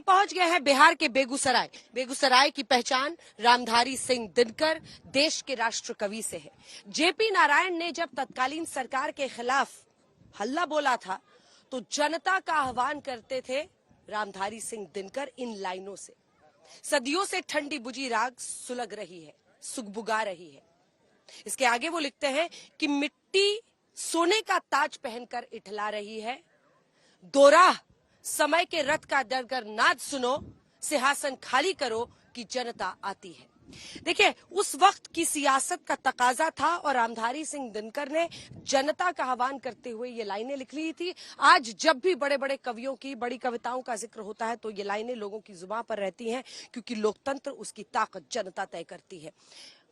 हम पहुंच गए हैं बिहार के बेगूसराय। बेगूसराय की पहचान रामधारी सिंह दिनकर देश के राष्ट्र कवि से है। जेपी नारायण ने जब तत्कालीन सरकार के खिलाफ हल्ला बोला था तो जनता का आह्वान करते थे रामधारी सिंह दिनकर इन लाइनों से। सदियों से ठंडी बुझी राग सुलग रही है, सुगबुगा रही है। इसके आगे वो लिखते हैं कि मिट्टी सोने का ताज पहनकर इठला रही है, दोराह समय के रथ का डरकर नाद सुनो, सिंहासन खाली करो कि जनता आती है। देखिए, उस वक्त की सियासत का तकाजा था और रामधारी सिंह दिनकर ने जनता का आह्वान करते हुए ये लाइनें लिख ली थी। आज जब भी बड़े बड़े कवियों की बड़ी कविताओं का जिक्र होता है तो ये लाइनें लोगों की जुबान पर रहती हैं, क्योंकि लोकतंत्र उसकी ताकत जनता तय करती है।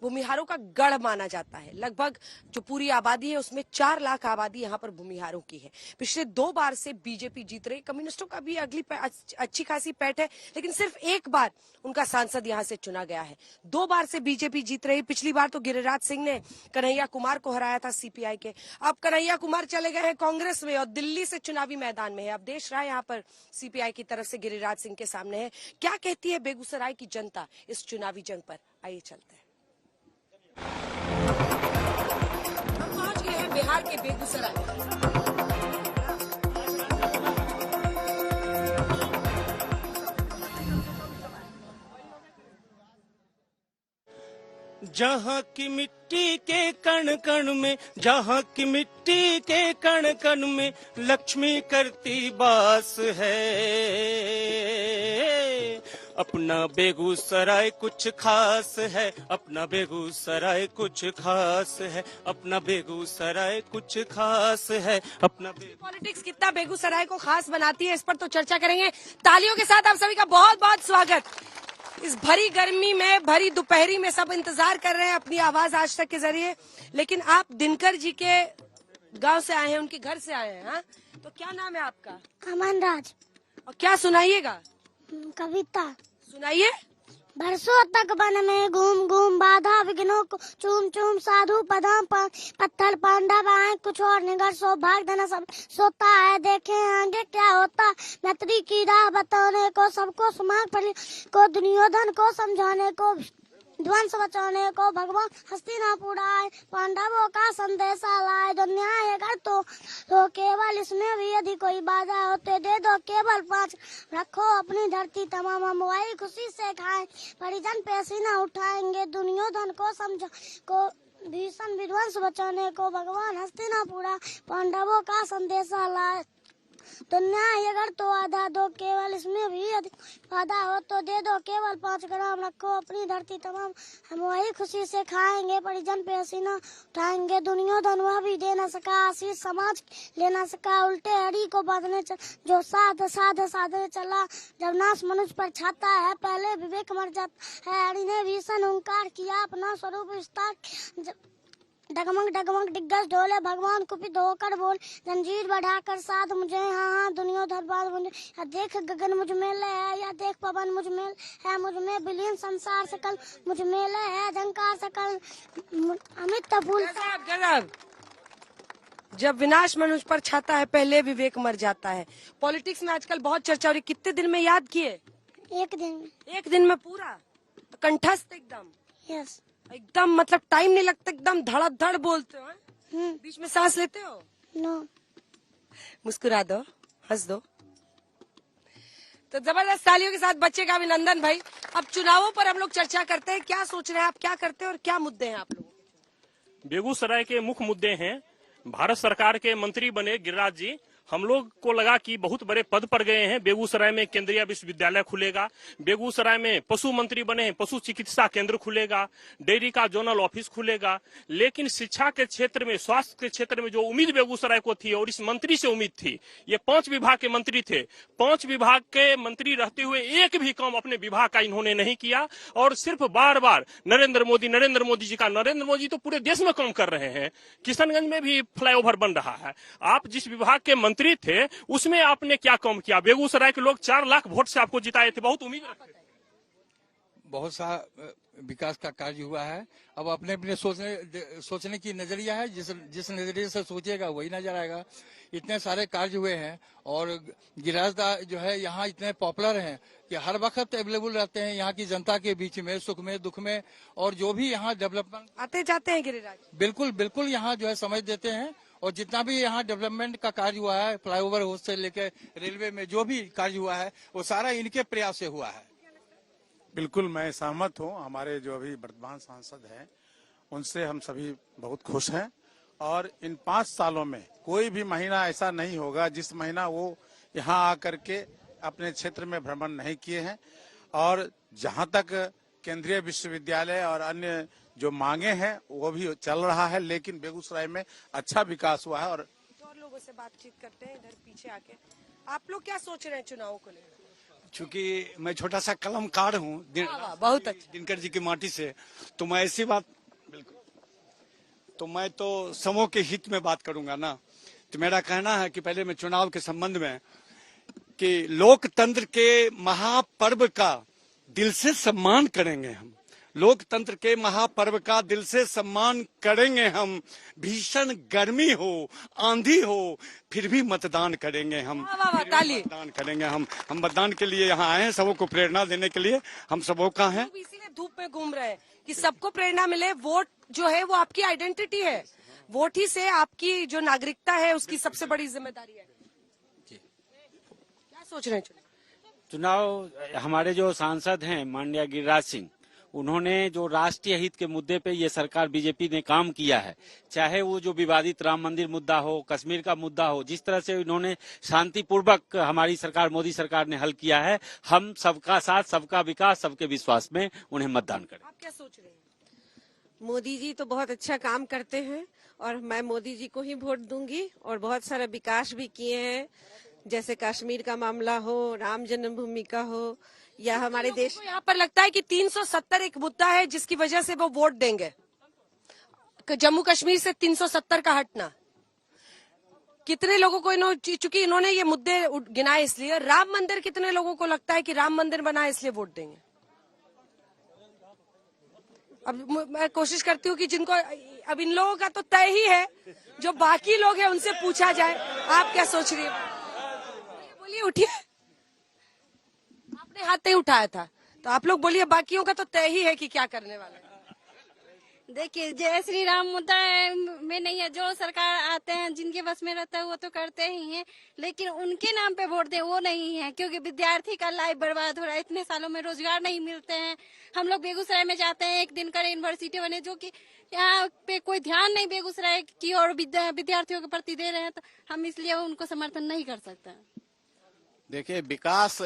भूमिहारों का गढ़ माना जाता है। लगभग जो पूरी आबादी है उसमें 4 लाख आबादी यहाँ पर भूमिहारों की है। पिछले 2 बार से बीजेपी जीत रही। कम्युनिस्टों का भी अच्छी खासी पैठ है, लेकिन सिर्फ एक बार उनका सांसद यहाँ से चुना गया है। 2 बार से बीजेपी जीत रही। पिछली बार तो गिरिराज सिंह ने कन्हैया कुमार को हराया था सीपीआई के। अब कन्हैया कुमार चले गए हैं कांग्रेस में और दिल्ली से चुनावी मैदान में है। अब देश राय यहाँ पर सीपीआई की तरफ से गिरिराज सिंह के सामने है। क्या कहती है बेगूसराय की जनता इस चुनावी जंग पर? आइए चलते हैं। हम पहुंच गए हैं बिहार के बेगूसराय। जहाँ की मिट्टी के कण कण में, जहाँ की मिट्टी के कण कण में लक्ष्मी करती बास है। अपना बेगूसराय कुछ खास है, अपना बेगूसराय कुछ खास है, अपना बेगूसराय कुछ खास है, अपना पॉलिटिक्स कितना बेगूसराय को खास बनाती है, इस पर तो चर्चा करेंगे। तालियों के साथ आप सभी का बहुत बहुत स्वागत। इस भरी गर्मी में, भरी दोपहरी में सब इंतजार कर रहे हैं अपनी आवाज आज तक के जरिए, लेकिन आप दिनकर जी के गांव से आए हैं, उनके घर से आए हैं। हाँ, तो क्या नाम है आपका? अमन राज। और क्या सुनाइएगा? कविता सुनाइए। बरसों तक वन में घूम घूम बाधा विघ्नों को चूम चूम साधु पदम पत्थर पांडव आए कुछ और निगर सौभाग्य धन सब सोता है। देखे आगे क्या होता, मैत्री की राह बताने को, सबको सुमाग पड़ी को, दुर्योधन को समझाने को, ध्वंस बचाने को, भगवान हस्तिनापुर आए, पांडवों का संदेशा लाए। दुनिया है अगर तो केवल इसमें भी यदि कोई बाधा होते दे दो केवल 5, रखो अपनी धरती तमाम हम वही खुशी से खाएं। परिजन पे सीना उठाएंगे, दुर्योधन को समझ को, भीषण विध्वंस बचाने को, भगवान हस्तिनापुर पांडवों का संदेशा लाए। दुनिया अगर तो आधा दो केवल इसमें भी आधा हो तो दे दो केवल 5 ग्राम, रखो अपनी धरती तमाम हम वही खुशी से खाएंगे। परिजन पे हसीना उठाएंगे, दुर्योधन वह भी दे न सका आशीष, समाज ले न सका उल्टे हरि को बांधने जो साध चला। जब नाश मनुष्य पर छाता है पहले विवेक मर जाता है। हरि ने भीषण हुंकार किया अपना स्वरूप विस्तार, डगमग डगमग दिग्गज ढोले भगवान कुपित होकर बोल, जंजीर बढ़ाकर साध मुझे हाँ दुर्योधन बांध मुझे। या देख गगन मुझ में है, या देख पवन मुझ में है, मुझ में बिलीन संसार सकल मुझ में है, झंकार सकल अमित फूल। जब विनाश मनुष्य पर छाता है पहले विवेक मर जाता है। पॉलिटिक्स में आजकल बहुत चर्चा हो रही। कितने दिन में याद किए? 1 दिन में। 1 दिन में पूरा कंठस्थ एकदम? यस, एकदम मतलब टाइम नहीं लगता, एकदम धड़ाधड़ बोलते हो? बीच में सांस लेते हो? नो। मुस्कुरा दो, हंस दो। तो जबरदस्त तालियों के साथ बच्चे का अभिनंदन भाई। अब चुनावों पर हम लोग चर्चा करते हैं। क्या सोच रहे हैं आप, क्या करते हैं और क्या मुद्दे हैं आप लोगों के? बेगूसराय के मुख्य मुद्दे हैं, भारत सरकार के मंत्री बने गिरिराज जी। हम लोग को लगा कि बहुत बड़े पद पर गए हैं। बेगूसराय में केंद्रीय विश्वविद्यालय खुलेगा, बेगूसराय में पशु मंत्री बने हैं, पशु चिकित्सा केंद्र खुलेगा, डेयरी का जोनल ऑफिस खुलेगा। लेकिन शिक्षा के क्षेत्र में, स्वास्थ्य के क्षेत्र में जो उम्मीद बेगूसराय को थी और इस मंत्री से उम्मीद थी, ये 5 विभाग के मंत्री थे, 5 विभाग के मंत्री रहते हुए एक भी काम अपने विभाग का इन्होंने नहीं किया। और सिर्फ बार बार नरेंद्र मोदी जी का, नरेंद्र मोदी तो पूरे देश में काम कर रहे हैं। किशनगंज में भी फ्लाईओवर बन रहा है। आप जिस विभाग के मंत्री थे उसमें आपने क्या काम किया? बेगूसराय के लोग 4 लाख वोट से आपको जिताए थे, बहुत उम्मीद रखते थे। बहुत सा विकास का कार्य हुआ है। अब अपने अपने सोचने की नजरिया है, जिस नजरिए से सोचेगा वही नजर आएगा। इतने सारे कार्य हुए हैं और गिरिराज दा जो है यहाँ इतने पॉपुलर हैं कि हर वक्त अवेलेबल रहते हैं यहाँ की जनता के बीच में, सुख में दुख में, और जो भी यहाँ डेवलपमेंट आते जाते हैं गिरिराज। बिल्कुल बिल्कुल यहाँ जो है समझ देते हैं। और जितना भी यहाँ डेवलपमेंट का कार्य हुआ है, फ्लाईओवर हाउस से लेकर रेलवे में जो भी कार्य हुआ है वो सारा इनके प्रयास से हुआ है। बिल्कुल मैं सहमत हूँ। हमारे जो अभी वर्तमान सांसद हैं उनसे हम सभी बहुत खुश हैं और इन 5 सालों में कोई भी महीना ऐसा नहीं होगा जिस महीना वो यहाँ आकर के अपने क्षेत्र में भ्रमण नहीं किए हैं। और जहाँ तक केंद्रीय विश्वविद्यालय और अन्य जो मांगे हैं वो भी चल रहा है, लेकिन बेगूसराय में अच्छा विकास हुआ है। और लोगों से बातचीत करते हैं इधर पीछे आके। आप लोग क्या सोच रहे हैं चुनाव को लेकर? चूंकि मैं छोटा सा कलमकार हूँ बहुत अच्छा। दिनकर जी की माटी से, तो मैं ऐसी बात बिल्कुल, तो मैं तो समूह के हित में बात करूंगा ना। तो मेरा कहना है कि पहले मैं चुनाव के संबंध में कि लोकतंत्र के महापर्व का दिल से सम्मान करेंगे हम। लोकतंत्र के महापर्व का दिल से सम्मान करेंगे हम। भीषण गर्मी हो, आंधी हो, फिर भी मतदान करेंगे हम। मतदान करेंगे हम मतदान के लिए यहाँ आए हैं, सबको प्रेरणा देने के लिए हम सबों का है। इसीलिए धूप में घूम रहे हैं कि सबको प्रेरणा मिले। वोट जो है वो आपकी आइडेंटिटी है, वोट ही से आपकी जो नागरिकता है उसकी सबसे बड़ी जिम्मेदारी है। क्या सोच रहे हैं? चुनाव हमारे जो सांसद हैं माननीय गिरिराज सिंह, उन्होंने जो राष्ट्रीय हित के मुद्दे पे ये सरकार बीजेपी ने काम किया है, चाहे वो जो विवादित राम मंदिर मुद्दा हो, कश्मीर का मुद्दा हो, जिस तरह से इन्होंने शांतिपूर्वक हमारी सरकार मोदी सरकार ने हल किया है, हम सबका साथ, सबका विकास, सबके विश्वास में उन्हें मतदान करें। आप क्या सोच रहे हैं? मोदी जी तो बहुत अच्छा काम करते हैं और मैं मोदी जी को ही वोट दूंगी। और बहुत सारा विकास भी किए हैं, जैसे कश्मीर का मामला हो, राम जन्मभूमि का हो, या हमारे देश को यहाँ पर लगता है कि 370 एक मुद्दा है जिसकी वजह से वो वोट देंगे। जम्मू कश्मीर से 370 का हटना, कितने लोगों को चूंकि इन्होंने ये मुद्दे गिनाए इसलिए। राम मंदिर, कितने लोगों को लगता है कि राम मंदिर बना इसलिए वोट देंगे? अब मैं कोशिश करती हूँ कि जिनको, अब इन लोगों का तो तय ही है, जो बाकी लोग हैं उनसे पूछा जाए। आप क्या सोच रही है? बोलिए, उठिए। आपने हाथ नहीं उठाया था, तो आप लोग बोलिए। बाकियों का तो तय ही है कि क्या करने वाले हैं। देखिए, जय श्री राम मुद्दा में नहीं है। जो सरकार आते हैं, जिनके बस में रहता है वो तो करते ही हैं, लेकिन उनके नाम पे वोट दें वो नहीं है, क्योंकि विद्यार्थी का लाइफ बर्बाद हो रहा है। इतने सालों में रोजगार नहीं मिलते हैं। हम लोग बेगूसराय में जाते हैं, एक दिन कर यूनिवर्सिटी बने, जो कि यहाँ पे कोई ध्यान नहीं बेगूसराय की और विद्यार्थियों के प्रति दे रहे हैं, तो हम इसलिए उनको समर्थन नहीं कर सकते। देखिए, विकास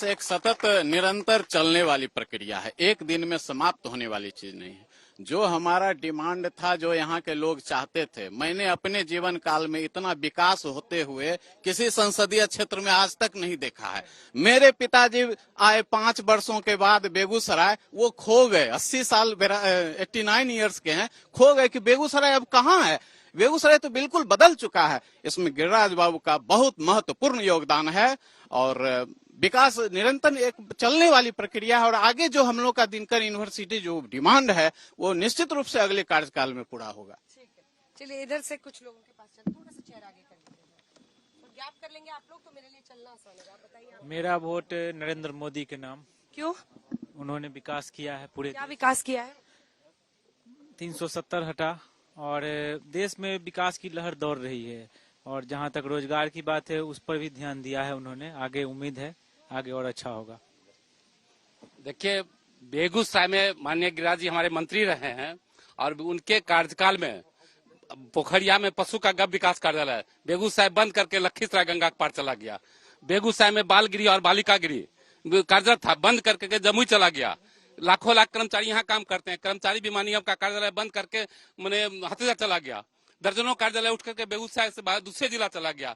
एक सतत निरंतर चलने वाली प्रक्रिया है, एक दिन में समाप्त होने वाली चीज नहीं है। जो हमारा डिमांड था, जो यहाँ के लोग चाहते थे, मैंने अपने जीवन काल में इतना विकास होते हुए किसी संसदीय क्षेत्र में आज तक नहीं देखा है। मेरे पिताजी आए 5 वर्षों के बाद बेगूसराय, वो खो गए। 80 साल 89 ईयर्स के हैं, खो गए कि बेगूसराय अब कहाँ है। बेगूसराय तो बिल्कुल बदल चुका है। इसमें गिरिराज बाबू का बहुत महत्वपूर्ण योगदान है और विकास निरंतर एक चलने वाली प्रक्रिया है। और आगे जो हम लोग का दिनकर यूनिवर्सिटी जो डिमांड है वो निश्चित रूप से अगले कार्यकाल में पूरा होगा। ठीक है, चलिए इधर से कुछ लोगों के पास चलते, थोड़ा सा चेयर आगे कर लीजिए, तो गैप कर लेंगे आप लोग, तो मेरे लिए चलना आसान होगा। बताइए। मेरा वोट नरेंद्र मोदी के नाम। क्यों? उन्होंने विकास किया है पूरे। क्या विकास किया है? 370 हटा और देश में विकास की लहर दौड़ रही है। और जहां तक रोजगार की बात है, उस पर भी ध्यान दिया है उन्होंने। आगे उम्मीद है आगे और अच्छा होगा। देखिए, बेगूसराय में माननीय गिरिराज जी हमारे मंत्री रहे हैं और उनके कार्यकाल में पोखरिया में पशु का गब विकास कार्यालय बेगूसराय बंद करके लखीसराय गंगा के पार चला गया। बेगूसराय में बाल गृह और बालिका गृह कार्यरत था, बंद करके जमुई चला गया। लाखों लाख कर्मचारी यहाँ काम करते हैं, कर्मचारी बीमा निगम का कार्यालय बंद करके मैंने हथिया चला गया। दर्जनों कार्यालय उठ करके बेगूसराय से बाहर दूसरे जिला चला गया।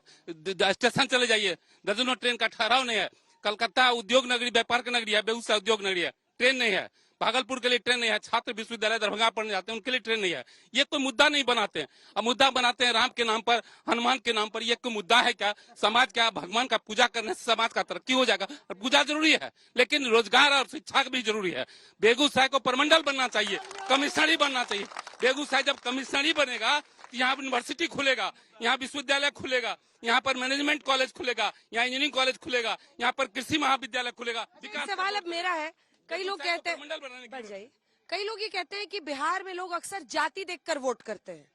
स्टेशन चले जाइए, दर्जनों ट्रेन का ठहराव नहीं है। कलकत्ता उद्योग नगरी, व्यापार की नगरी है, बेगूसराय उद्योग नगरी है, ट्रेन नहीं है। भागलपुर के लिए ट्रेन नहीं है, छात्र विश्वविद्यालय दरभंगा पढ़ने जाते हैं उनके लिए ट्रेन नहीं है। ये कोई मुद्दा नहीं बनाते हैं। अब मुद्दा बनाते हैं राम के नाम पर, हनुमान के नाम पर। ये कोई मुद्दा है क्या? समाज क्या भगवान का पूजा करने से समाज का तरक्की हो जाएगा? पूजा जरूरी है, लेकिन रोजगार और शिक्षा भी जरूरी है। बेगूसराय को परमंडल बनना चाहिए, कमिश्नरी बनना चाहिए। बेगूसराय जब कमिश्नरी बनेगा, यहाँ यूनिवर्सिटी खुलेगा, यहाँ विश्वविद्यालय खुलेगा, यहाँ पर मैनेजमेंट कॉलेज खुलेगा, यहाँ इंजीनियरिंग कॉलेज खुलेगा, यहाँ पर कृषि महाविद्यालय खुलेगा। सवाल अब मेरा है, कई लोग कहते हैं, कई लोग ये कहते हैं कि बिहार में लोग अक्सर जाति देखकर वोट करते हैं।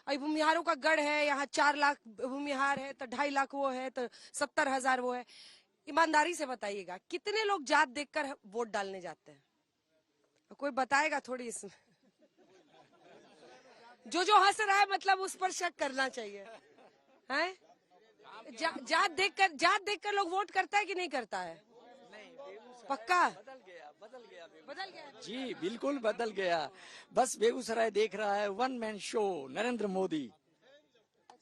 अभी भूमिहारों का गढ़ है, यहाँ 4 लाख भूमिहार है तो 2.5 लाख वो है तो 70,000 वो है। ईमानदारी से बताइएगा कितने लोग जात देखकर वोट डालने जाते हैं? कोई बताएगा थोड़ी इसमें? जो हंस रहा है मतलब उस पर शक करना चाहिए है। जात देखकर लोग वोट करता है कि नहीं करता है? पक्का बदल गया जी, बिल्कुल बदल गया। बस बेगूसराय देख रहा है one man show Narendra Modi.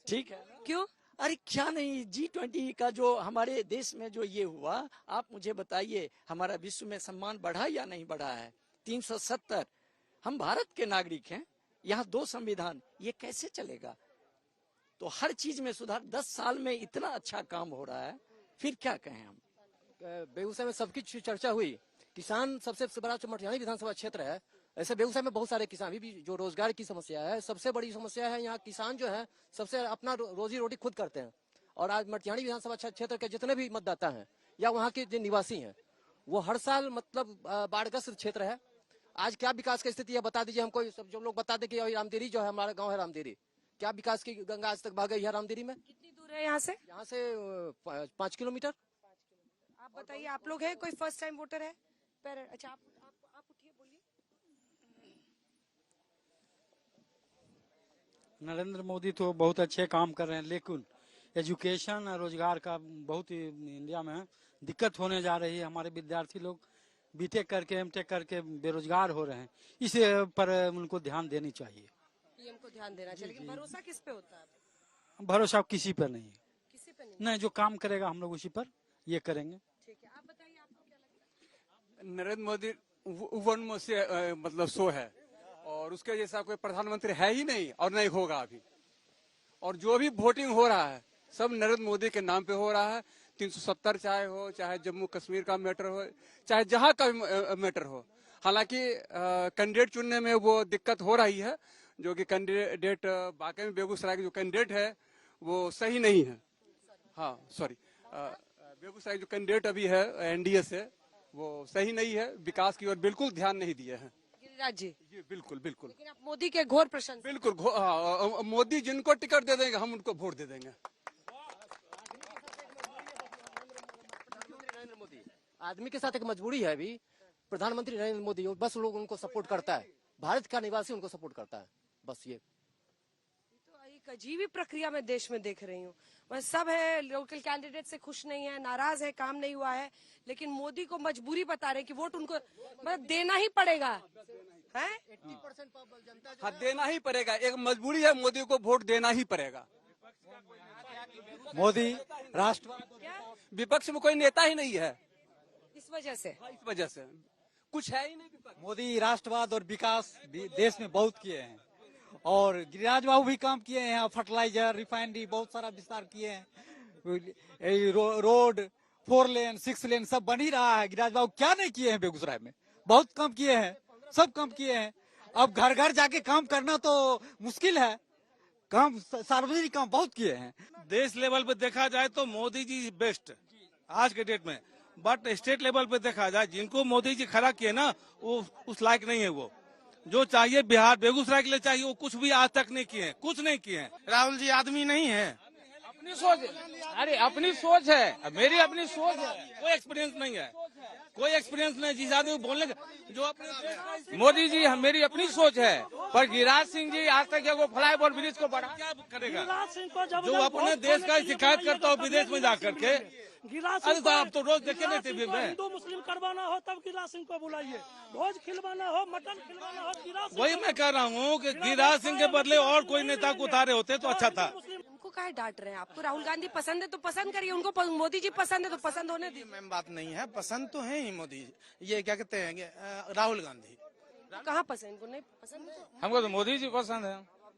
ठीक है, क्यों? अरे क्या नहीं, G20 का जो हमारे देश में जो ये हुआ, आप मुझे बताइए हमारा विश्व में सम्मान बढ़ा या नहीं बढ़ा है? 370 हम भारत के नागरिक हैं, यहाँ 2 संविधान, ये कैसे चलेगा? तो हर चीज में सुधार। 10 साल में इतना अच्छा काम हो रहा है, फिर क्या कहें हम। बेगूसराय में सबकी चर्चा हुई। किसान सबसे बड़ा मटिहानी विधानसभा क्षेत्र है। ऐसे बेगूसराय में बहुत सारे किसान, अभी भी जो रोजगार की समस्या है, सबसे बड़ी समस्या है। यहाँ किसान जो है सबसे अपना रोजी रोटी खुद करते हैं। और आज मटिहानी विधानसभा क्षेत्र के जितने भी मतदाता हैं या वहाँ के जो निवासी हैं, वो हर साल मतलब बाढ़ग्रस्त क्षेत्र है। आज क्या विकास की स्थिति है बता दीजिए हमको। सब जो लोग बता दें कि रामदेरी जो है, हमारा गाँव है रामदेरी, क्या विकास की गंगा आज तक बह गई है रामदेरी में? कितनी दूर है यहाँ से? 5 किलोमीटर। आप बताइए, आप लोग हैं, कोई फर्स्ट टाइम वोटर है? अच्छा, आप उठिए, बोलिए। नरेंद्र मोदी तो बहुत अच्छे काम कर रहे हैं, लेकिन एजुकेशन और रोजगार का बहुत ही इंडिया में दिक्कत होने जा रही है। हमारे विद्यार्थी लोग बीटेक करके एमटेक करके बेरोजगार हो रहे हैं। इस पर उनको ध्यान देनी चाहिए। पीएम को ध्यान देना चाहिए, लेकिन भरोसा किस पे होता है? भरोसा किसी पर नहीं है। किसी पे नहीं, जो काम करेगा हम लोग उसी पर ये करेंगे। ठीक है, आप बताइए आपको क्या लगता है? नरेंद्र मोदी वन से मतलब शो है, और उसके जैसा कोई प्रधानमंत्री है ही नहीं और नहीं होगा अभी। और जो भी वोटिंग हो रहा है सब नरेंद्र मोदी के नाम पे हो रहा है। 370 चाहे हो, चाहे जम्मू कश्मीर का मैटर हो, चाहे जहां का मैटर हो। हालांकि कैंडिडेट चुनने में वो दिक्कत हो रही है, जो कि कैंडिडेट वाकई में बेगूसराय के जो कैंडिडेट है वो सही नहीं है। हाँ सॉरी, बेगूसराय जो कैंडिडेट अभी है एनडीए से, वो सही नहीं है। विकास की ओर बिल्कुल ध्यान नहीं दिए हैं। गिरिराज जी, बिल्कुल बिल्कुल। लेकिन आप मोदी के घोर प्रशंसक। बिल्कुल, मोदी जिनको टिकट दे देंगे हम उनको वोट दे देंगे। नरेंद्र मोदी आदमी के साथ एक मजबूरी है अभी। प्रधानमंत्री नरेंद्र मोदी, बस लोग उनको सपोर्ट करता है, भारत का निवासी उनको सपोर्ट करता है, बस ये। तो एक अजीब प्रक्रिया में देश में देख रही हूँ। वह सब है, लोकल कैंडिडेट से खुश नहीं है, नाराज है, काम नहीं हुआ है, लेकिन मोदी को मजबूरी बता रहे कि वोट उनको मतलब देना ही पड़ेगा है। 80% हाँ, देना ही पड़ेगा। एक मजबूरी है, मोदी को वोट देना ही पड़ेगा। मोदी राष्ट्रवाद, विपक्ष में कोई नेता ही नहीं है, इस वजह से कुछ है ही नहीं। मोदी राष्ट्रवाद और विकास देश में बहुत किए हैं, और गिरिराज बाबू भी काम किए हैं। फर्टिलाइजर, रिफाइनरी, बहुत सारा विस्तार किए हैं। रोड 4 लेन 6 लेन सब बन ही रहा है। गिरिराज बाबू क्या नहीं किए हैं बेगूसराय में? बहुत काम किए हैं, सब काम किए हैं। अब घर घर जाके काम करना तो मुश्किल है, काम सार्वजनिक काम बहुत किए हैं। देश लेवल पे देखा जाए तो मोदी जी बेस्ट आज के डेट में, बट स्टेट लेवल पे देखा जाए जिनको मोदी जी खड़ा किए ना, वो उस लायक नहीं है। वो जो चाहिए बिहार बेगूसराय के लिए चाहिए वो कुछ भी आज तक नहीं किए हैं, कुछ नहीं किए हैं। राहुल जी आदमी नहीं है, अपनी सोच, अरे अपनी सोच है, मेरी अपनी सोच है, कोई एक्सपीरियंस नहीं है, कोई एक्सपीरियंस नहीं। जिस आदमी को बोलने जो अपने मोदी जी मेरी अपनी सोच है, पर गिरिराज सिंह जी आज तक वो फ्लाईओवर ब्रिज को बढ़ा क्या करेगा? जो अपने देश का शिकायत करता हो विदेश में जाकर के, गिरिराज अरे सिंह तो को- आप तो रोज देखे नहीं गिरिराज सिंह टीवी को में। हिंदू मुस्लिम करवाना हो तब गिरिराज सिंह को बुलाइए, भोज खिलवाना हो, मटन खिलवाना हो, गिरिराज सिंह वही को- मैं कह रहा हूँ कि गिरिराज सिंह के बदले और कोई नेता को उतारे होते तो अच्छा था। उनको काहे डांट रहे हैं? आपको राहुल गांधी पसंद है तो पसंद करिए, उनको मोदी जी पसंद है तो पसंद होने दीजिए। मैम बात नहीं है, पसंद तो है ही मोदी जी, ये क्या कहते हैं राहुल गांधी। कहाँ पसंद? इनको नहीं पसंद है? हमको तो मोदी जी पसंद है।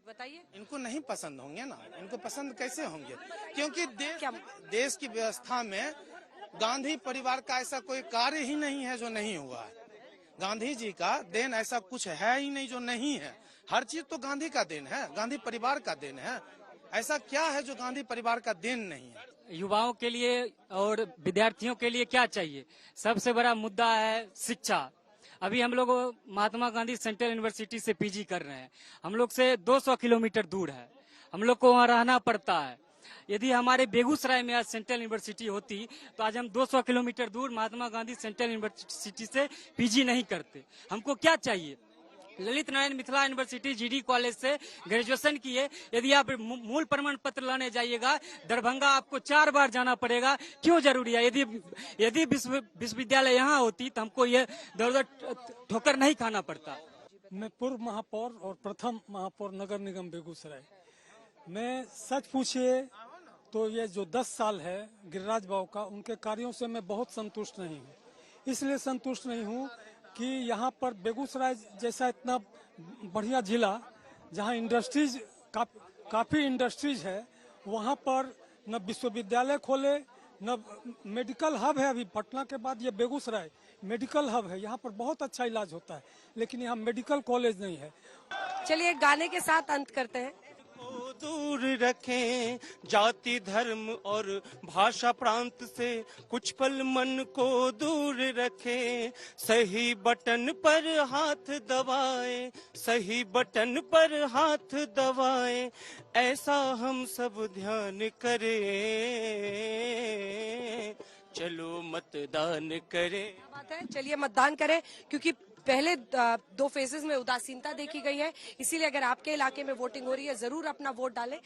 बताइए। इनको नहीं पसंद होंगे ना, इनको पसंद कैसे होंगे? क्योंकि देश की व्यवस्था में गांधी परिवार का ऐसा कोई कार्य ही नहीं है जो नहीं हुआ है। गांधी जी का देन ऐसा कुछ है ही नहीं जो नहीं है। हर चीज तो गांधी का देन है, गांधी परिवार का देन है। ऐसा क्या है जो गांधी परिवार का देन नहीं है? युवाओं के लिए और विद्यार्थियों के लिए क्या चाहिए? सबसे बड़ा मुद्दा है शिक्षा। अभी हम लोग महात्मा गांधी सेंट्रल यूनिवर्सिटी से पीजी कर रहे हैं, हम लोग से 200 किलोमीटर दूर है, हम लोग को वहाँ रहना पड़ता है। यदि हमारे बेगूसराय में आज सेंट्रल यूनिवर्सिटी होती तो आज हम 200 किलोमीटर दूर महात्मा गांधी सेंट्रल यूनिवर्सिटी से पीजी नहीं करते। हमको क्या चाहिए? Lalit Narayan Mithila university GD college से ग्रेजुएशन किए, यदि आप मूल प्रमाण पत्र लाने जाइएगा दरभंगा आपको 4 बार जाना पड़ेगा। क्यों जरूरी है? यदि विश्वविद्यालय यहाँ होती तो हमको ये दर ठोकर नहीं खाना पड़ता। मैं पूर्व महापौर और प्रथम महापौर नगर निगम बेगूसराय। मैं सच पूछिए तो ये जो 10 साल है गिरिराज बाबू का, उनके कार्यों से मैं बहुत संतुष्ट नहीं हूँ। इसलिए संतुष्ट नहीं हूँ कि यहाँ पर बेगूसराय जैसा इतना बढ़िया जिला जहाँ इंडस्ट्रीज काफी इंडस्ट्रीज है, वहाँ पर न विश्वविद्यालय खोले न मेडिकल हब है। अभी पटना के बाद ये बेगूसराय मेडिकल हब है, यहाँ पर बहुत अच्छा इलाज होता है, लेकिन यहाँ मेडिकल कॉलेज नहीं है। चलिए गाने के साथ अंत करते हैं। दूर रखें जाति धर्म और भाषा प्रांत से, कुछ पल मन को दूर रखें। सही बटन पर हाथ दबाएं, सही बटन पर हाथ दबाएं, ऐसा हम सब ध्यान करें। चलो मतदान करें। बात है, चलिए मतदान करें, क्योंकि पहले 2 फेजेस में उदासीनता देखी गई है। इसीलिए अगर आपके इलाके में वोटिंग हो रही है जरूर अपना वोट डालें।